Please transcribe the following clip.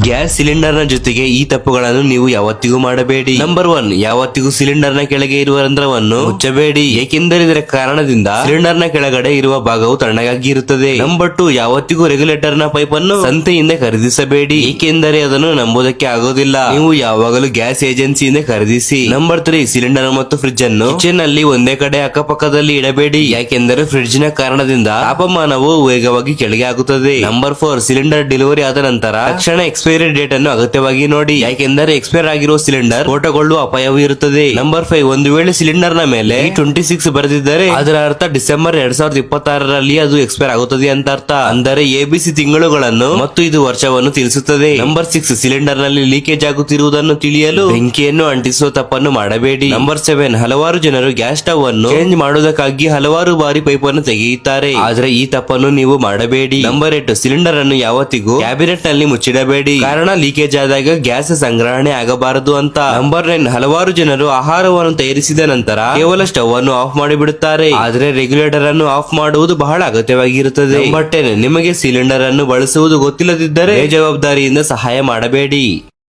Gas cylinder ನ ಜೊತೆಗೆ ಈ ತಪ್ಪುಗಳನ್ನು ನೀವು ಯಾವತ್ತಿಗೂ ಮಾಡಬೇಡಿ. ನಂಬರ್ 1, ಯಾವತ್ತಿಗೂ ಸಿಲಿಂಡರ್ ನ ಕೆಳಗೆ ಇರುವ ರಂಧ್ರವನ್ನು ಮುಚ್ಚಬೇಡಿ, ಏಕೆಂದರೆ ಇದರ ಕಾರಣದಿಂದ ಸಿಲಿಂಡರ್ ನ ಕೆಳಗಡೆ ಇರುವ ಭಾಗವು ತಣ್ಣಗಾಗಿ ಇರುತ್ತದೆ. ನಂಬರ್ 2, ಯಾವತ್ತಿಗೂ ರೆಗ್ಯುಲೇಟರ್ ನ ಪೈಪ್ ಅನ್ನು ಸಂತೆಯಿಂದ ಖರೀದಿಸಬೇಡಿ, ಏಕೆಂದರೆ ಅದನ್ನು ನಂಬುವುದಕ್ಕೆ ಆಗೋದಿಲ್ಲ. ನೀವು ಯಾವಾಗಲೂ ಗ್ಯಾಸ್ ಏಜೆನ್ಸಿಯಿಂದ ಖರೀದಿಸಿ. ನಂಬರ್ 3, ಸಿಲಿಂಡರ್ ಮತ್ತು ಫ್ರಿಡ್ಜ್ ಅನ್ನು ಕಿಚನ್ ನಲ್ಲಿ ಒಂದೇ ಕಡೆ ಅಕ್ಕಪಕ್ಕದಲ್ಲಿ ಇಡಬೇಡಿ, ಯಾಕೆಂದರೆ ಫ್ರಿಡ್ಜ್ ನ ಕಾರಣದಿಂದ ತಾಪಮಾನವು ವೇಗವಾಗಿ ಕೆಳಗೆ ಆಗುತ್ತದೆ. ನಂಬರ್ 4, ಸಿಲಿಂಡರ್ ಡೆಲಿವರಿ ಆದ ನಂತರ ತಕ್ಷಣ ಎಕ್ಸ್ಪೈರಿ ಡೇಟ್ ಅನ್ನು ಅಗತ್ಯವಾಗಿ ನೋಡಿ, ಯಾಕೆಂದರೆ ಎಕ್ಸ್ಪೈರ್ ಆಗಿರುವ ಸಿಲಿಂಡರ್ ಸ್ಫೋಟಗೊಳ್ಳುವ ಅಪಾಯವೂ ಇರುತ್ತದೆ. ನಂಬರ್ 5, ಒಂದು ವೇಳೆ ಸಿಲಿಂಡರ್ ನ ಮೇಲೆ 26 ಬರೆದಿದ್ದರೆ ಅದರ ಅರ್ಥ ಡಿಸೆಂಬರ್ 2026ರಲ್ಲಿ ಅದು ಎಕ್ಸ್ಪೈರ್ ಆಗುತ್ತದೆ ಅಂತ ಅರ್ಥ. ಅಂದರೆ ABC ತಿಂಗಳುಗಳನ್ನು ಮತ್ತು ಇದು ವರ್ಷವನ್ನು ತಿಳಿಸುತ್ತದೆ. ನಂಬರ್ 6, ಸಿಲಿಂಡರ್ ನಲ್ಲಿ ಲೀಕೇಜ್ ಆಗುತ್ತಿರುವುದನ್ನು ತಿಳಿಯಲು ಬೆಂಕಿಯನ್ನು ಅಂಟಿಸುವ ತಪ್ಪನ್ನು ಮಾಡಬೇಡಿ. ನಂಬರ್ 7, ಹಲವಾರು ಜನರು ಗ್ಯಾಸ್ ಸ್ಟವ್ ಅನ್ನು ಚೇಂಜ್ ಮಾಡುವುದಕ್ಕಾಗಿ ಹಲವಾರು ಬಾರಿ ಪೈಪ್ ಅನ್ನು ತೆಗೆಯುತ್ತಾರೆ, ಆದ್ರೆ ಈ ತಪ್ಪನ್ನು ನೀವು ಮಾಡಬೇಡಿ. ನಂಬರ್ 8, ಸಿಲಿಂಡರ್ ಅನ್ನು ಯಾವತ್ತಿಗೂ ಕ್ಯಾಬಿನೆಟ್ ನಲ್ಲಿ ಮುಚ್ಚಿಡಬೇಡಿ, ಕಾರಣ ಲೀಕೇಜ್ ಆದಾಗ ಗ್ಯಾಸ್ ಸಂಗ್ರಹಣೆ ಆಗಬಾರದು ಅಂತ. ನಂಬರ್ 9, ಹಲವಾರು ಜನರು ಆಹಾರವನ್ನು ತಯಾರಿಸಿದ ನಂತರ ಕೇವಲ ಸ್ಟವ್ ಅನ್ನು ಆಫ್ ಮಾಡಿಬಿಡುತ್ತಾರೆ, ಆದ್ರೆ ರೆಗ್ಯುಲೇಟರ್ ಅನ್ನು ಆಫ್ ಮಾಡುವುದು ಬಹಳ ಅಗತ್ಯವಾಗಿರುತ್ತದೆ. ನಂಬರ್ 10, ನಿಮಗೆ ಸಿಲಿಂಡರ್ ಅನ್ನು ಬಳಸುವುದು ಗೊತ್ತಿಲ್ಲದಿದ್ದರೆ ಬೇಜವಾಬ್ದಾರಿಯಿಂದ ಸಹಾಯ ಮಾಡಬೇಡಿ.